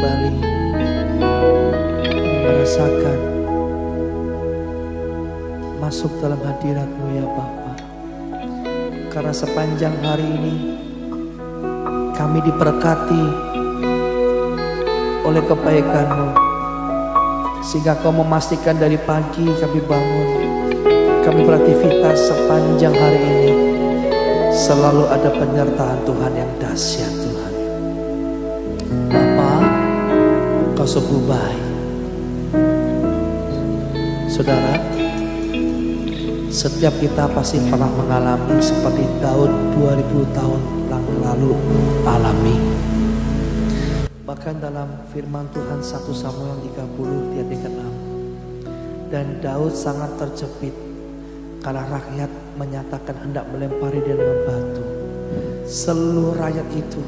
kembali ingin merasakan masuk dalam hadirat-Mu ya Bapa. Karena sepanjang hari ini kami diberkati oleh kebaikan-Mu, sehingga Kau memastikan dari pagi kami bangun, kami beraktivitas sepanjang hari ini selalu ada penyertaan Tuhan yang dahsyat Tuhan. Bapa, Kau sungguh baik. Saudara, setiap kita pasti pernah mengalami seperti Daud 2000 tahun lalu alami. Bahkan dalam firman Tuhan 1 Samuel 30 ayat 6. Dan Daud sangat terjepit karena rakyat menyatakan hendak melempari dia dengan batu. Seluruh rakyat itu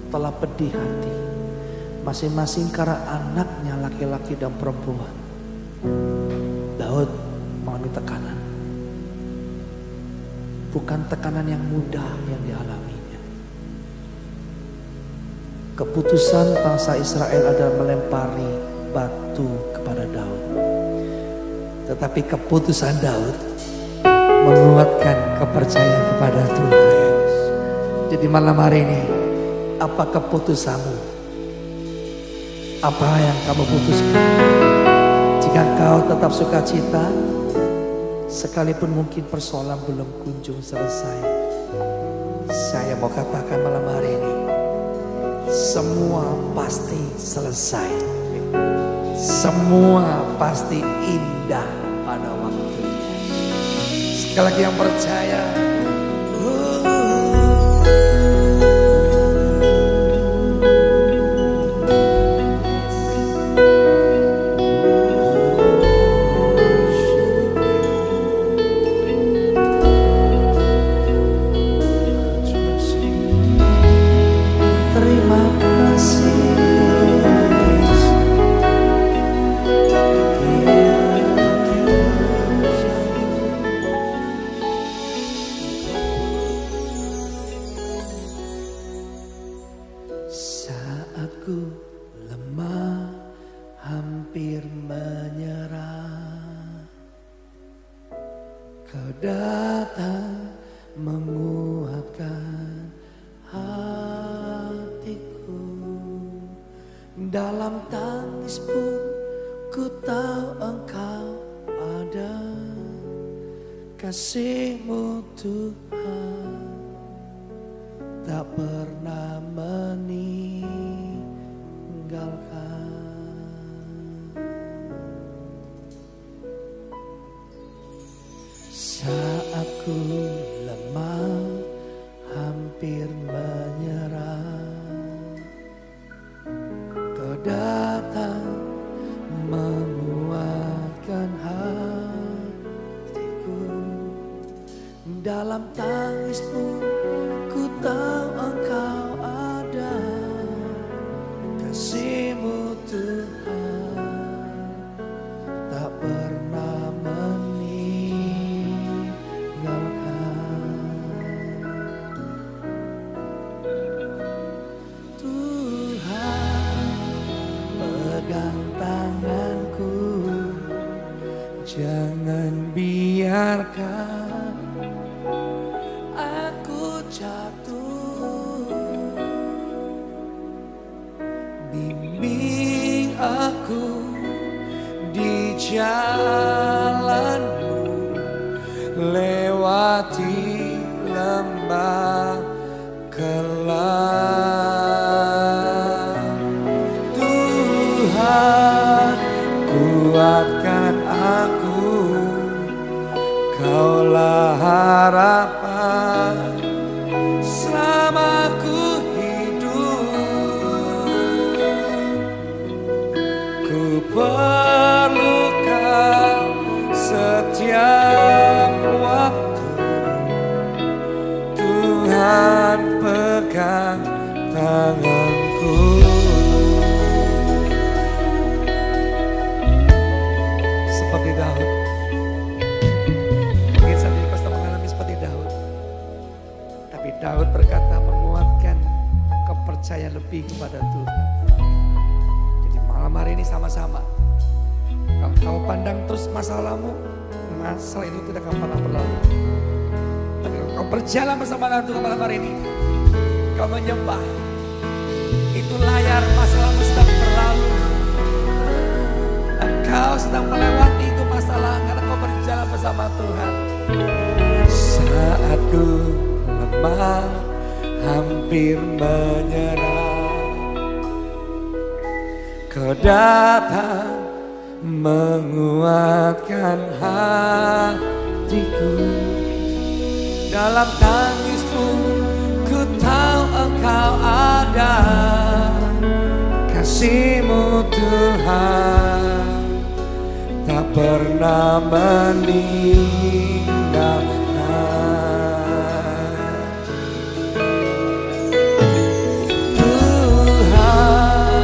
telah pedih hati, masing-masing karena anaknya laki-laki dan perempuan. Daud mengalami tekanan. Bukan tekanan yang mudah yang dialaminya. Keputusan bangsa Israel adalah melempari batu kepada Daud. Tetapi keputusan Daud menguatkan kepercayaan kepada Tuhan. Jadi malam hari ini, apa keputusanmu? Apa yang kamu putuskan? Jika kau tetap sukacita, sekalipun mungkin persoalan belum kunjung selesai, saya mau katakan malam hari ini, semua pasti selesai. Semua pasti indah pada waktunya. Sekali lagi yang percaya, ku lemah, hampir menyerah, Kau datang menguatkan hatiku. Dalam tangis pun ku tahu Engkau ada, kasih-Mu Tuhan tak pernah saat ku lemah, hampir menyerah, Kau datang menguatkan hatiku. Dalam tangis pun ku tahu Engkau ada, kasih-Mu Tuhan tak pernah tanganku, jangan biarkan aku jatuh. Bimbing aku di jalan-Mu, lewati lembah kelam. Tuhan, kuatkan aku, Kaulah harapan selama ku hidup. Ku perlu Kau setiap waktu. Tuhan, pegang tanganku. Seperti Daud, mungkin saat ini kau sedang mengalami seperti Daud, tapi Daud berkata menguatkan kepercayaan lebih kepada Tuhan. Malam hari ini sama-sama. Kalau kau pandang terus masalahmu, masalah itu tidak akan pernah berlalu. Tapi kalau kau berjalan bersama Tuhan malam hari ini, kau menyembah, itu layar masalahmu sedang berlalu. Engkau sedang melewati itu masalah karena kau berjalan bersama Tuhan. Saat ku lemah, hampir menyerah, kau datang menguatkan hatiku. Dalam tangis pun ku tahu Engkau ada. Kasih-Mu Tuhan tak pernah meninggalkan. Tuhan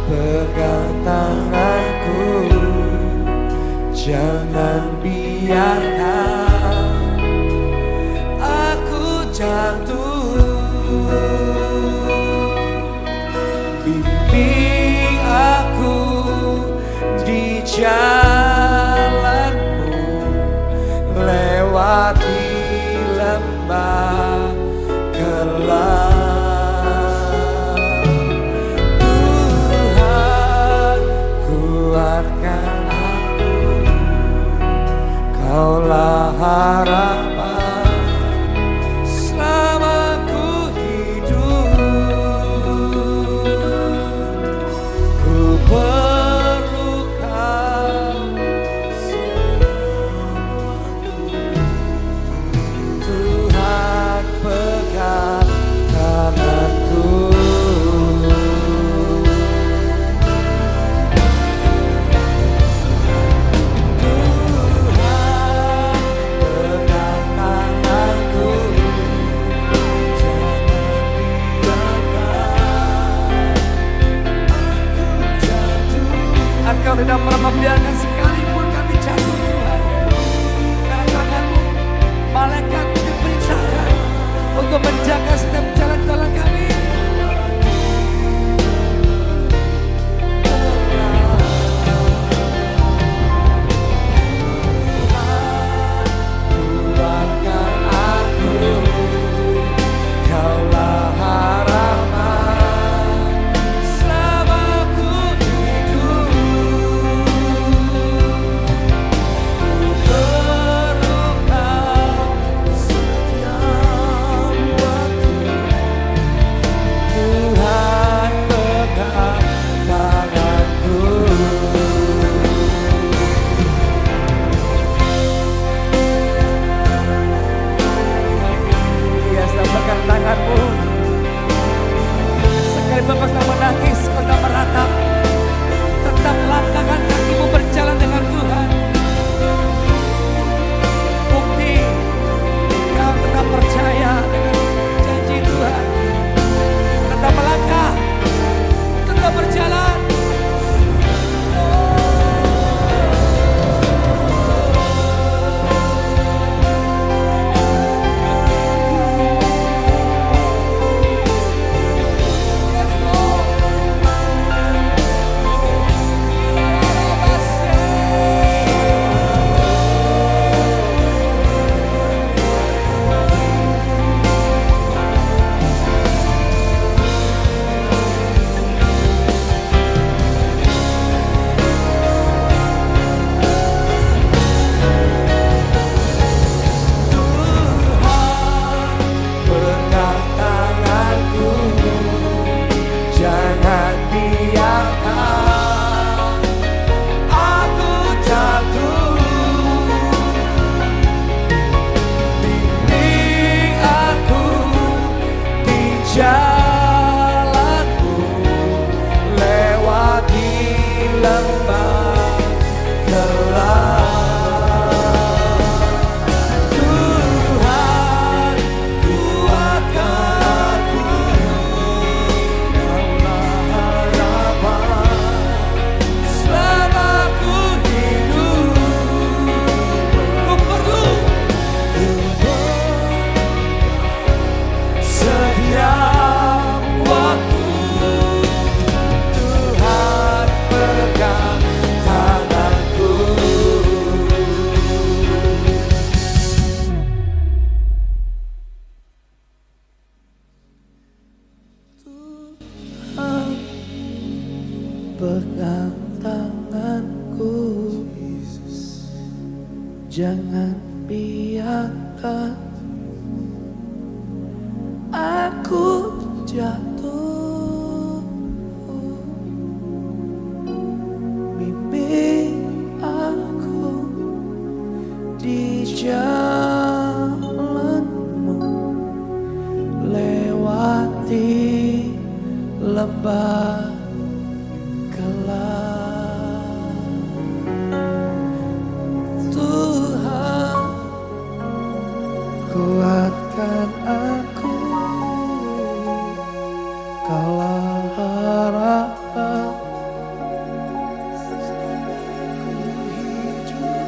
pegang tanganku, jangan biarkan aku jatuh. Bimbing aku di jalan-Mu, lewati lembah gelap. Tuhan kuatkan aku, Kaulah harapan selama ku hidup. Ku perlu Kau selamanya. Tuhan pegang tanganku. Engkau tidak pernah membiarkan sekalipun kami jatuh, Tuhan. Karena tangan-Mu, malaikat diperintahkan untuk menjaga setiap jalan-jalan kami. Kuatkan aku, Kaulah harapan selama ku hidup. Perlu Kau setiap waktu. Tuhan pegang tanganku. Dia sedang pegang tanganmu. Sekalipun kau sedang menangis, kau sedang meratap, tetap langkahkan kakimu berjalan dengan Tuhan. Bukti kau tetap percaya dengan janji Tuhan. Tetap melangkah, tetap berjalan. Yes, Lord. pegang tanganku, jangan biarkan aku jatuh. Bimbing aku di jalanmu, lewati lembah gelap. Tuhan, kuatkan aku, Kaulah harapan ku hidup.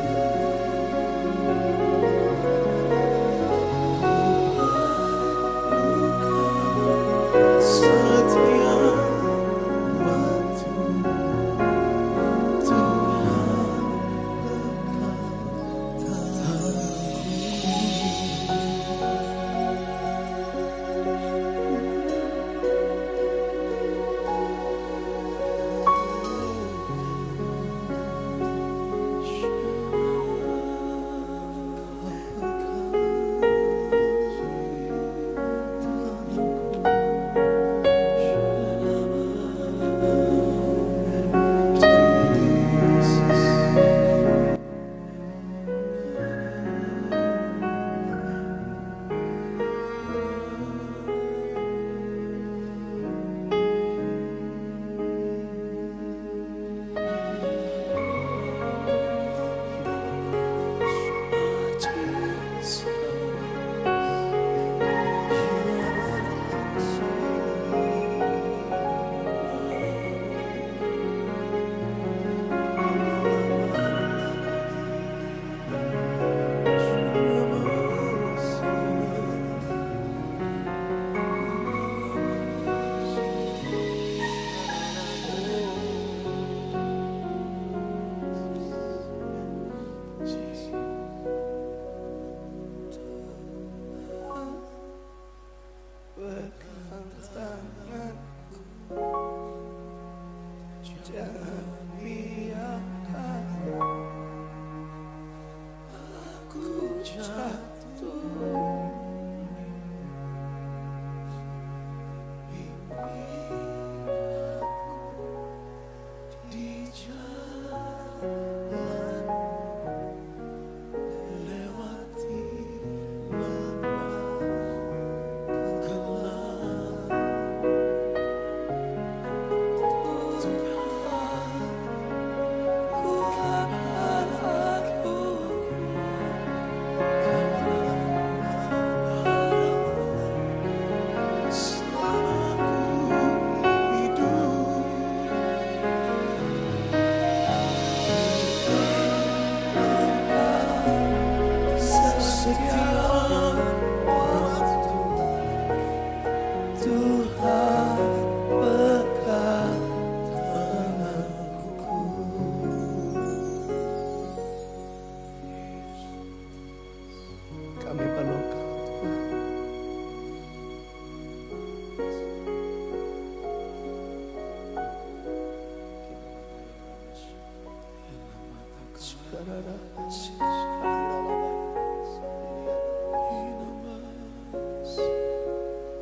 Setiap waktu Tuhan jangan biarkan aku jatuh. Di jalan lewati lembah gelap. Kami perlu Kau,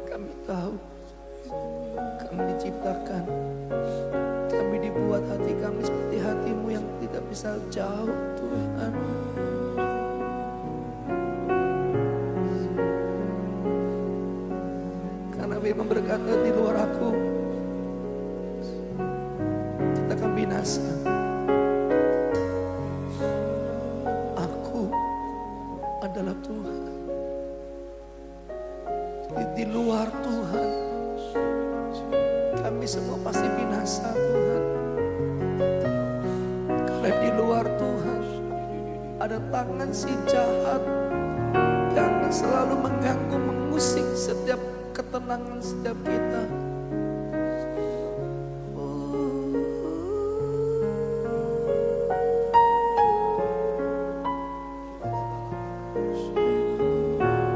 kami tahu kami diciptakan, kami dibuat hati kami seperti hati-Mu yang tidak bisa jauh, Tuhan. Karena Firman berkata, di luar Aku kita akan binasa. Aku adalah Tuhan. Di luar Tuhan kami semua pasti binasa, Tuhan. Karena di luar Tuhan ada tangan si jahat yang selalu mengganggu, mengusik setiap ketenangan setiap kita.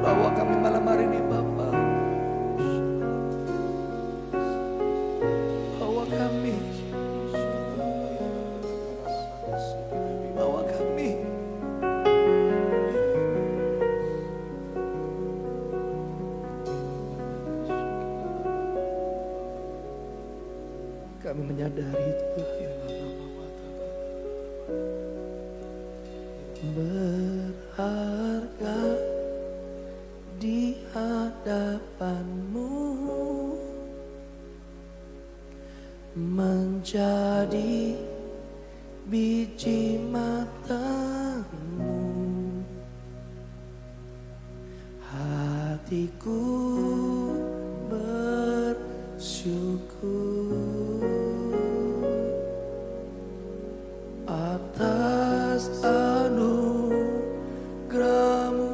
Bawa kami malam hari ini, Bapa. Bawa kami Kami menyadari Tuhan, berharga di hadapan-Mu, menjadi biji mata-Mu. Hatiku bersyukur atas anugerah-Mu,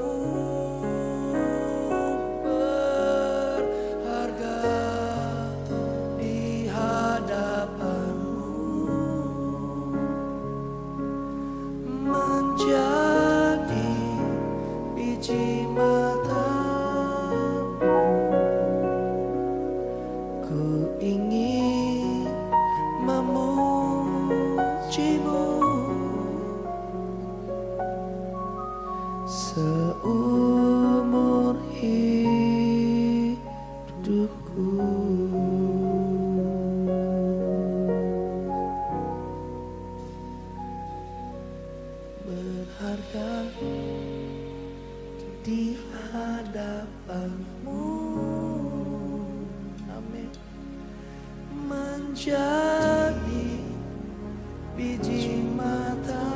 berharga di hadapan-Mu, menjadi biji mata-Mu. Ku ingin memuji-Mu seumur hidupku. Berharga di hadapan-Mu, amin, menjadi biji mata.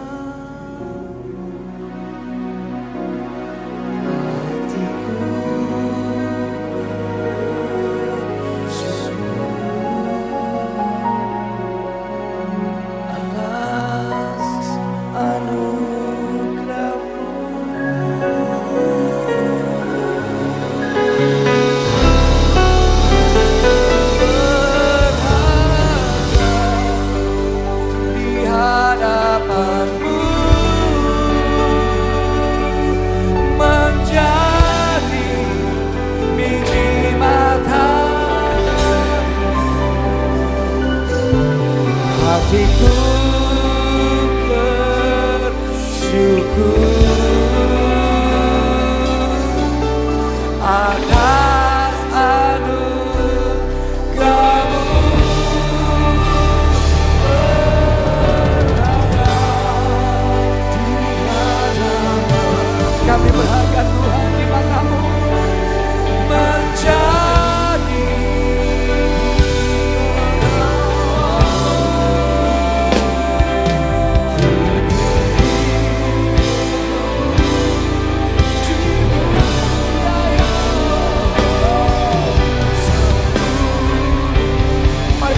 Hatiku bersyukur atas anugerah-Mu, kami berharga Tuhan di mata-Mu, menjadi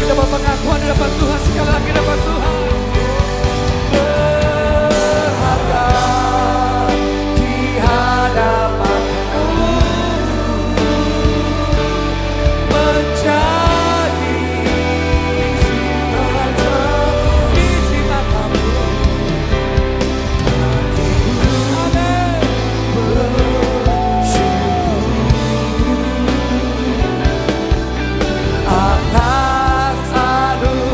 dapat pengakuan di depan Tuhan, sekali lagi dapat Tuhan. Berharga di hadapan-Mu, menjadi biji mata-Mu. Amin. Bersyukur atas anugerah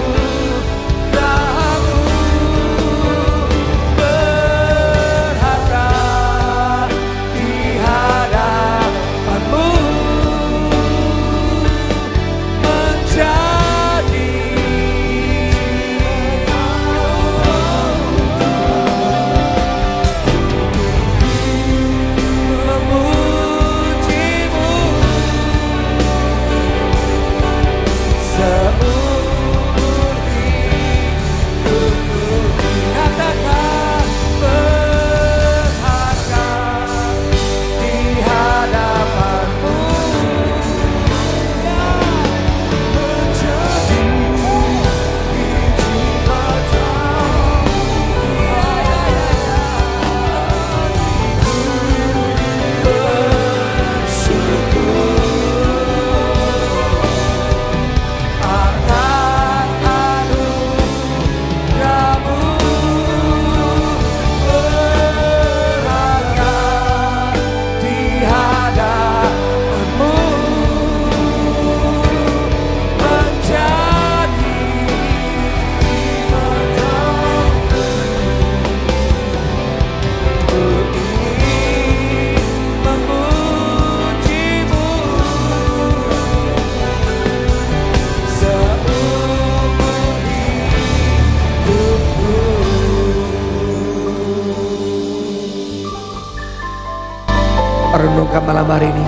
merenungkan malam hari ini,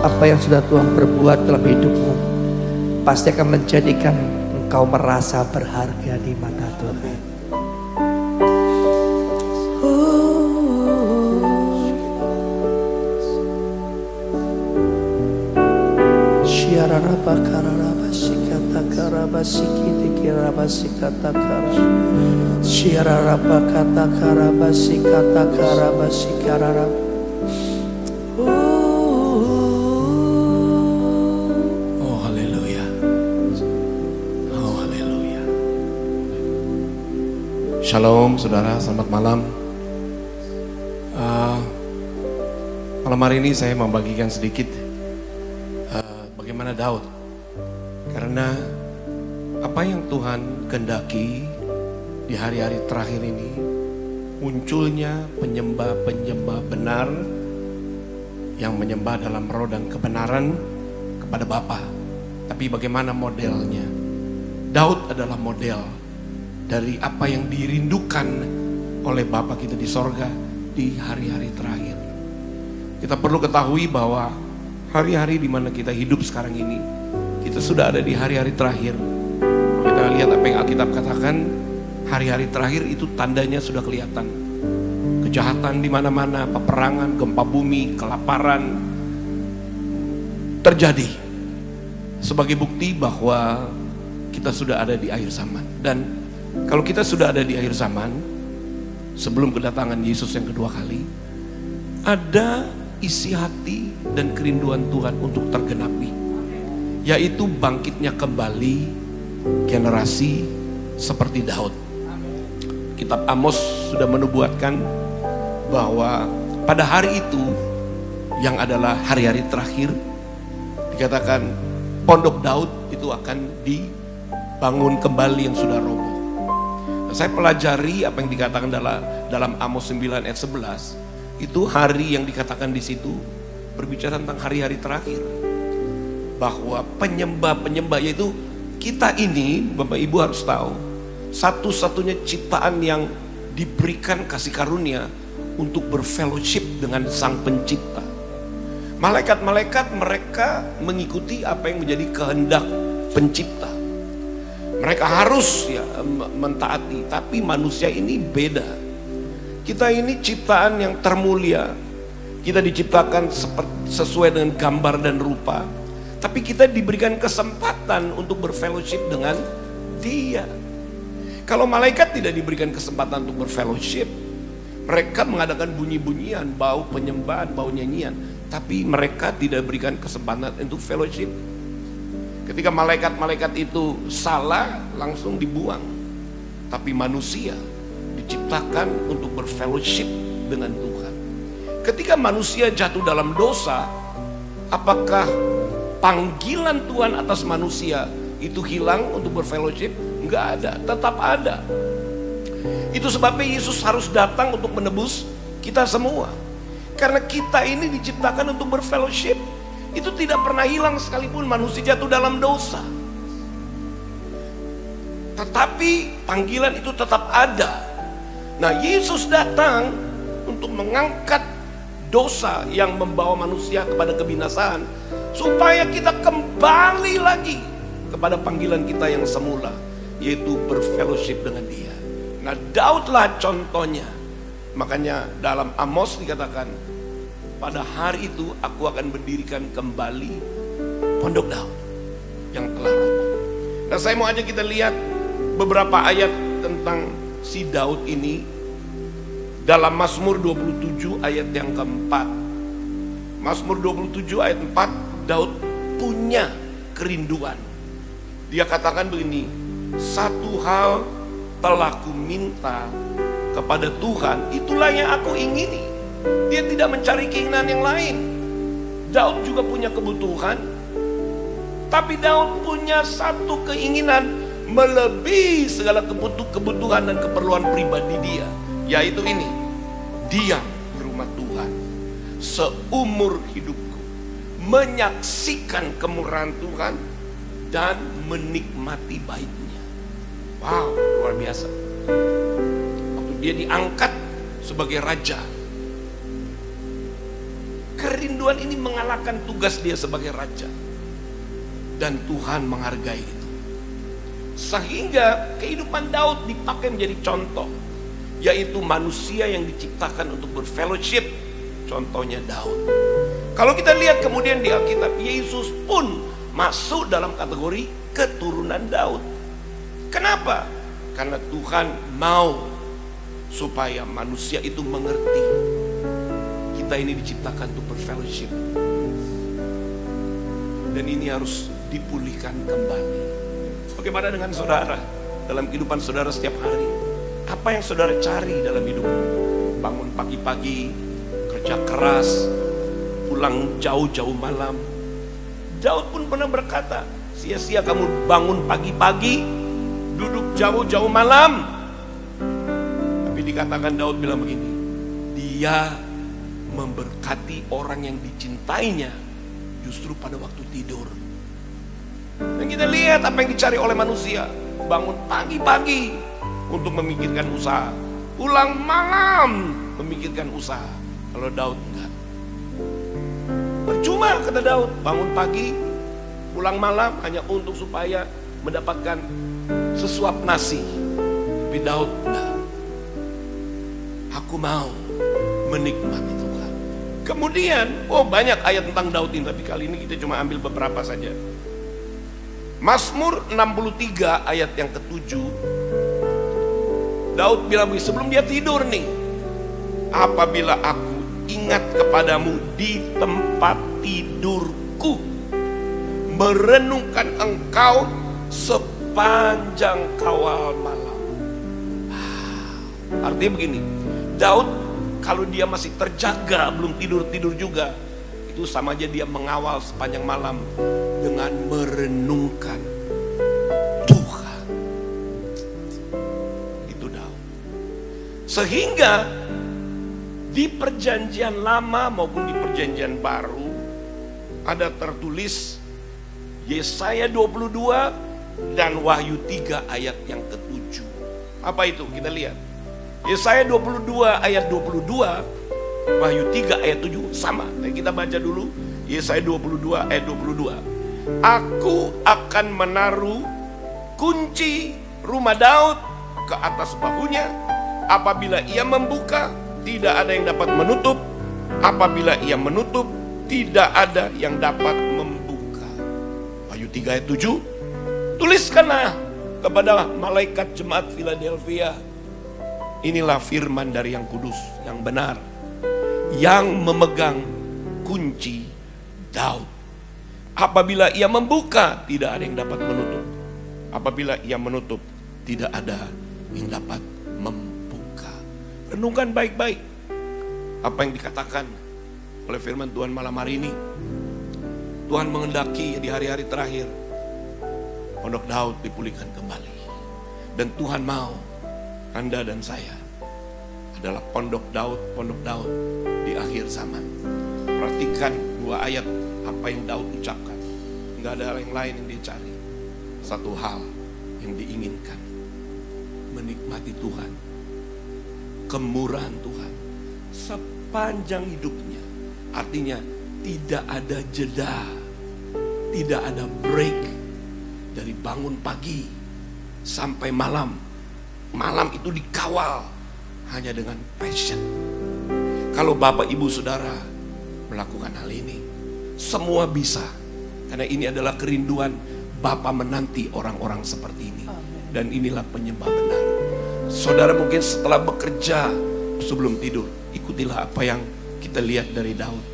apa yang sudah Tuhan perbuat dalam hidupmu pasti akan menjadikan engkau merasa berharga di mata Tuhan. Shalom saudara, selamat malam. Malam hari ini saya membagikan sedikit bagaimana Daud. Karena apa yang Tuhan kehendaki di hari-hari terakhir ini, munculnya penyembah-penyembah benar yang menyembah dalam roh dan kebenaran kepada Bapa. Tapi bagaimana modelnya? Daud adalah model dari apa yang dirindukan oleh Bapa kita di sorga di hari-hari terakhir. Kita perlu ketahui bahwa hari-hari di mana kita hidup sekarang ini, kita sudah ada di hari-hari terakhir. Kita lihat apa yang Alkitab katakan, hari-hari terakhir itu tandanya sudah kelihatan. Kejahatan di mana-mana, peperangan, gempa bumi, kelaparan terjadi. Sebagai bukti bahwa kita sudah ada di akhir zaman. Dan kalau kita sudah ada di akhir zaman, sebelum kedatangan Yesus yang kedua kali, ada isi hati dan kerinduan Tuhan untuk tergenapi, yaitu bangkitnya kembali generasi seperti Daud. Kitab Amos sudah menubuatkan bahwa pada hari itu yang adalah hari-hari terakhir, dikatakan pondok Daud itu akan dibangun kembali yang sudah roboh. Saya pelajari apa yang dikatakan dalam Amos 9 ayat 11. Itu hari yang dikatakan di situ berbicara tentang hari-hari terakhir. Bahwa penyembah-penyembah, yaitu kita ini, Bapak Ibu harus tahu, satu-satunya ciptaan yang diberikan kasih karunia untuk berfellowship dengan Sang Pencipta. Malaikat-malaikat mereka mengikuti apa yang menjadi kehendak Pencipta. Mereka harus mentaati, tapi manusia ini beda. Kita ini ciptaan yang termulia. Kita diciptakan sesuai dengan gambar dan rupa. Tapi kita diberikan kesempatan untuk berfellowship dengan Dia. Kalau malaikat tidak diberikan kesempatan untuk berfellowship, mereka mengadakan bunyi-bunyian, bau penyembahan, bau nyanyian, tapi mereka tidak berikan kesempatan untuk fellowship. Ketika malaikat-malaikat itu salah, langsung dibuang. Tapi manusia diciptakan untuk berfellowship dengan Tuhan. Ketika manusia jatuh dalam dosa, apakah panggilan Tuhan atas manusia itu hilang untuk berfellowship? Enggak ada, tetap ada. Itu sebabnya Yesus harus datang untuk menebus kita semua. Karena kita ini diciptakan untuk berfellowship. Itu tidak pernah hilang sekalipun manusia jatuh dalam dosa. Tetapi panggilan itu tetap ada. Nah, Yesus datang untuk mengangkat dosa yang membawa manusia kepada kebinasaan, supaya kita kembali lagi kepada panggilan kita yang semula, yaitu berfellowship dengan Dia. Nah, Daudlah contohnya. Makanya dalam Amos dikatakan, pada hari itu aku akan mendirikan kembali pondok Daud yang telah roboh. Nah, saya mau ajak kita lihat beberapa ayat tentang si Daud ini dalam Mazmur 27 ayat yang keempat. Mazmur 27 ayat 4, Daud punya kerinduan. Dia katakan begini, satu hal telah ku minta kepada Tuhan, itulah yang aku ingini. Dia tidak mencari keinginan yang lain. Daud juga punya kebutuhan, tapi Daud punya satu keinginan melebihi segala kebutuhan dan keperluan pribadi dia, yaitu ini, diam di rumah Tuhan seumur hidupku, menyaksikan kemurahan Tuhan dan menikmati baitnya. Wow, luar biasa. Waktu dia diangkat sebagai raja, kerinduan ini mengalahkan tugas dia sebagai raja. Dan Tuhan menghargai itu. Sehingga kehidupan Daud dipakai menjadi contoh, yaitu manusia yang diciptakan untuk berfellowship. Contohnya Daud. Kalau kita lihat kemudian di Alkitab, Yesus pun masuk dalam kategori keturunan Daud. Kenapa? Karena Tuhan mau supaya manusia itu mengerti, kita ini diciptakan untuk berfellowship. Dan ini harus dipulihkan kembali. Bagaimana dengan saudara? Dalam kehidupan saudara setiap hari, apa yang saudara cari dalam hidupmu? Bangun pagi-pagi, kerja keras, pulang jauh-jauh malam. Daud pun pernah berkata, sia-sia kamu bangun pagi-pagi, duduk jauh-jauh malam. Tapi dikatakan Daud bilang begini, dia memberkati orang yang dicintainya justru pada waktu tidur. Dan kita lihat apa yang dicari oleh manusia. Bangun pagi-pagi untuk memikirkan usaha, pulang malam memikirkan usaha. Kalau Daud enggak. Percuma kata Daud, bangun pagi, pulang malam hanya untuk supaya mendapatkan sesuap nasi. Tapi Daud enggak. Aku mau menikmati Tuhan. Kemudian, banyak ayat tentang Daud ini, tapi kali ini kita cuma ambil beberapa saja. Mazmur 63 ayat yang ke-7, Daud bilang sebelum dia tidur nih, apabila aku ingat kepadamu di tempat tidurku, merenungkan engkau sepanjang kawal malam. Artinya begini, Daud kalau dia masih terjaga, belum tidur-tidur juga, itu sama aja dia mengawal sepanjang malam dengan merenungkan Tuhan. Itu Daud. Sehingga di perjanjian lama maupun di perjanjian baru ada tertulis Yesaya 22 dan Wahyu 3 ayat yang ke-7. Apa itu? Kita lihat. Yesaya 22 ayat 22, Wahyu 3 ayat 7 sama. Nah, kita baca dulu Yesaya 22 ayat 22. Aku akan menaruh kunci rumah Daud ke atas bahunya. Apabila ia membuka, tidak ada yang dapat menutup. Apabila ia menutup, tidak ada yang dapat membuka. Wahyu 3 ayat 7. Tuliskanlah kepada malaikat jemaat Philadelphia, inilah firman dari yang kudus, yang benar, yang memegang kunci Daud. Apabila ia membuka, tidak ada yang dapat menutup. Apabila ia menutup, tidak ada yang dapat membuka. Renungkan baik-baik apa yang dikatakan oleh firman Tuhan malam hari ini. Tuhan mengendaki di hari-hari terakhir Pondok Daud dipulihkan kembali. Dan Tuhan mau Anda dan saya adalah pondok Daud di akhir zaman. Perhatikan dua ayat apa yang Daud ucapkan. Enggak ada yang lain yang dia cari. Satu hal yang diinginkan, menikmati Tuhan, kemurahan Tuhan sepanjang hidupnya. Artinya tidak ada jeda, tidak ada break dari bangun pagi sampai malam. Malam itu dikawal hanya dengan passion. Kalau Bapak Ibu Saudara melakukan hal ini, semua bisa. Karena ini adalah kerinduan Bapa menanti orang-orang seperti ini. Dan inilah penyembah benar. Saudara mungkin setelah bekerja sebelum tidur, ikutilah apa yang kita lihat dari Daud.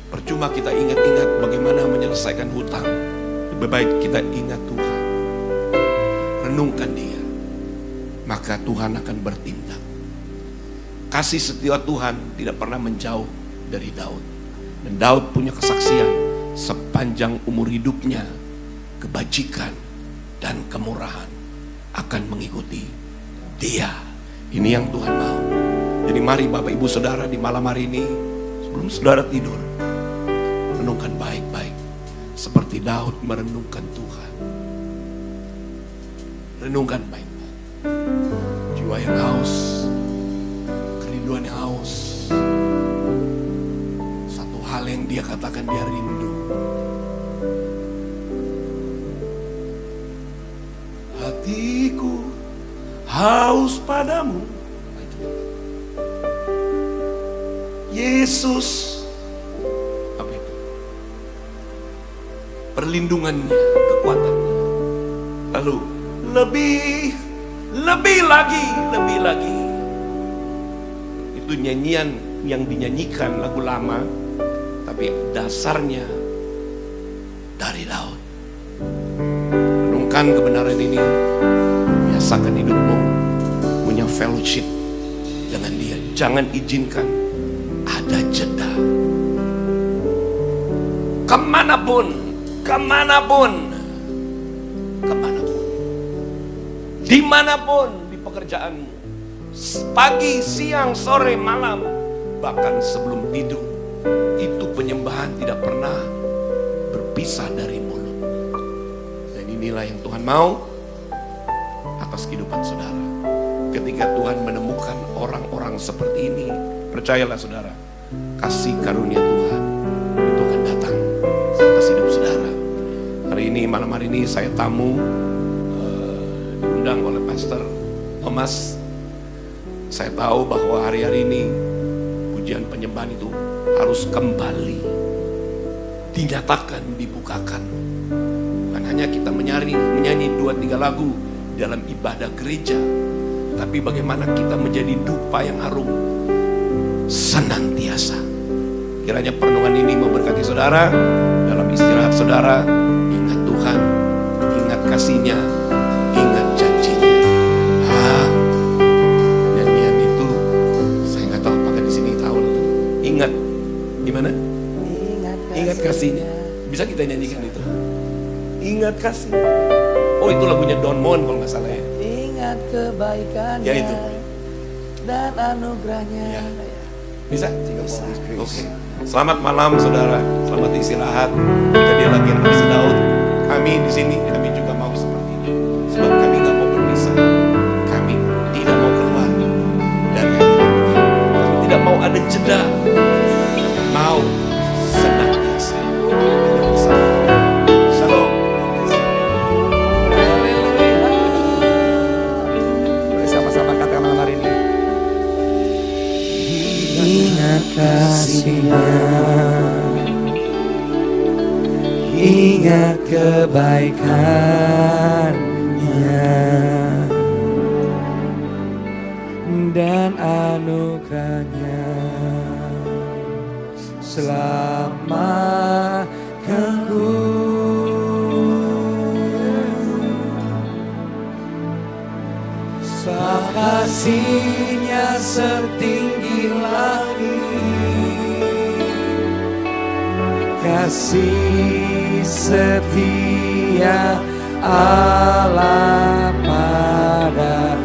Percuma kita ingat-ingat bagaimana menyelesaikan hutang. Lebih baik kita ingat Tuhan. Renungkan Dia. Maka Tuhan akan bertindak. Kasih setia Tuhan tidak pernah menjauh dari Daud. Dan Daud punya kesaksian sepanjang umur hidupnya, kebajikan dan kemurahan akan mengikuti dia. Ini yang Tuhan mau. Jadi mari Bapak Ibu Saudara di malam hari ini, sebelum saudara tidur, renungkan baik-baik seperti Daud merenungkan Tuhan. Renungkan baik-baik. Jiwa yang haus, kerinduan yang haus, dia katakan dia rindu. Hatiku haus padamu, Yesus. Apa itu? Perlindungannya, kekuatannya. Lalu lebih lagi. Itu nyanyian yang dinyanyikan lagu lama, tapi dasarnya dari Daud. Renungkan kebenaran ini, biasakan hidupmu punya fellowship dengan dia. Jangan izinkan ada jeda. Kemanapun, dimanapun di pekerjaanmu, pagi, siang, sore, malam, bahkan sebelum tidur, itu penyembahan tidak pernah berpisah dari mulut. Dan inilah yang Tuhan mau atas kehidupan saudara. Ketika Tuhan menemukan orang-orang seperti ini, percayalah saudara, kasih karunia Tuhan itu akan datang atas hidup saudara. Hari ini, malam hari ini saya tamu, diundang oleh Pastor Thomas. Saya tahu bahwa hari-hari ini pujian penyembahan itu harus kembali dinyatakan, dibukakan. Bukan hanya kita menyanyi 2-3 lagu dalam ibadah gereja, tapi bagaimana kita menjadi dupa yang harum senantiasa. Kiranya perenungan ini memberkati saudara dalam istirahat saudara. Ingat Tuhan, ingat kasih-Nya, ingat janjinya. Nyanyian itu saya nggak tahu apakah di sini tahu. Ingat gimana? Ingat kasih-Nya. Bisa kita nyanyikan itu? Ingat kasih. Oh, itu lagunya Don Moen kalau nggak salah ya. Ingat kebaikannya, ya itu, dan anugerahnya. Ya. Bisa? Oke. Selamat malam saudara, selamat istirahat. Jadi lagi anak Daud. Kami di sini, kami juga mau seperti ini. Sebab kami nggak mau berpisah. Kami tidak mau keluar dari hadirat Tuhan. Kami tidak mau ada jeda. Mau senantiasa ada bersama. Shalom. Bersama-sama katakan malam hari ini. Ingat kasih-Nya, ingat kebaikan-Nya, dan anugerah-Nya selamatkanku. Sebab kasih-Nya setinggi langit, kasih setia Allah pada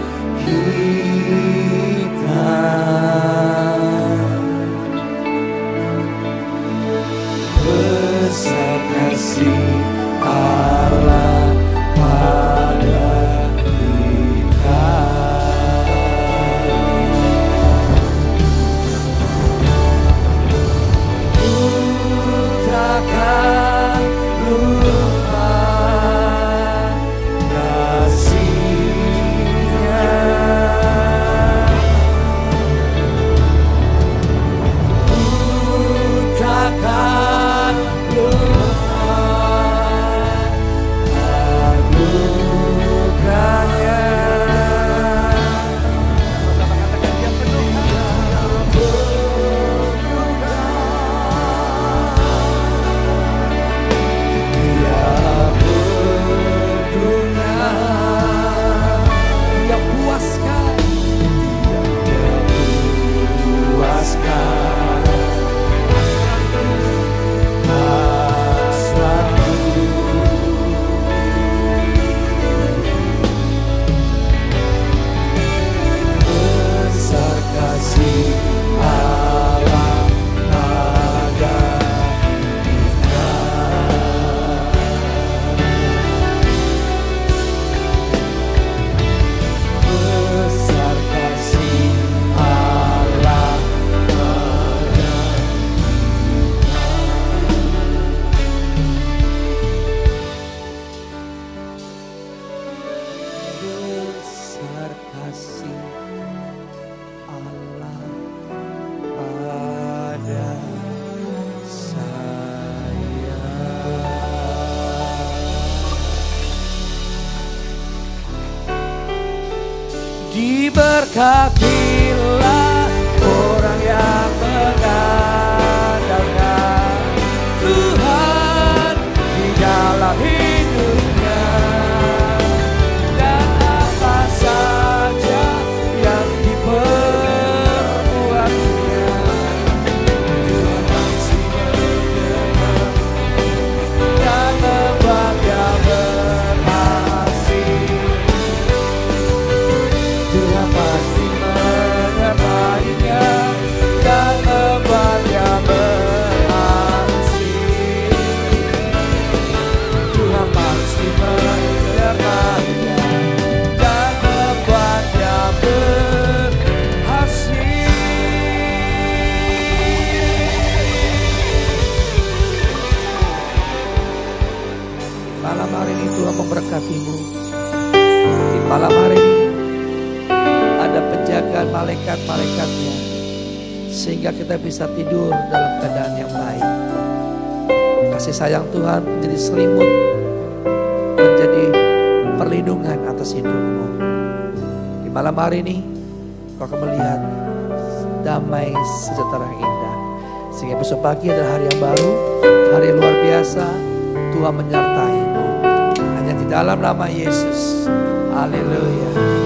kita. Besar kasih Allah pada kita. Ku takkan lupa kasih Diberkatilah orang yang mengandalkan Tuhan di dalam hidupnya, dan apa saja yang diperbuatnya, Tuhan pasti mendengar dan membaca berhasil. Tuhan pasti menyertainya dan membaca berhasil. Tuhan pasti menyertainya dan membaca berhasil. Malam hari ini Tuhan memberkatimu. Di malam hari ini ada penjagaan malaikat-malaikatnya, sehingga kita bisa tidur dalam keadaan yang baik. Kasih sayang Tuhan menjadi selimut, menjadi perlindungan atas hidupmu. Di malam hari ini kau akan melihat damai sejahtera yang indah, sehingga besok pagi adalah hari yang baru, hari yang luar biasa. Tuhan menyertaimu hanya di dalam nama Yesus. Haleluya.